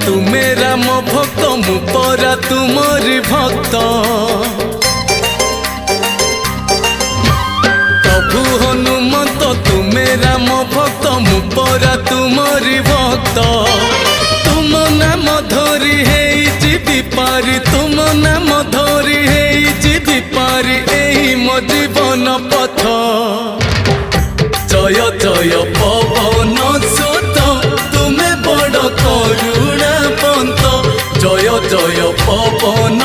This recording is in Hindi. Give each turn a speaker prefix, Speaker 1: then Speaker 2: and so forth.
Speaker 1: तुमे राम भक्त मु परा तुमरी भक्त। प्रभु हनुमंत तुमे राम भक्त मु परा तुमरी भक्त। तुम नाम धरी हे जीवी पारी, तुम नाम धरी हे जीवी पारी, एही मो जीवन पथ। जय जय पवन सुत तुमे बड़ करुणा पंत, जय जय पवन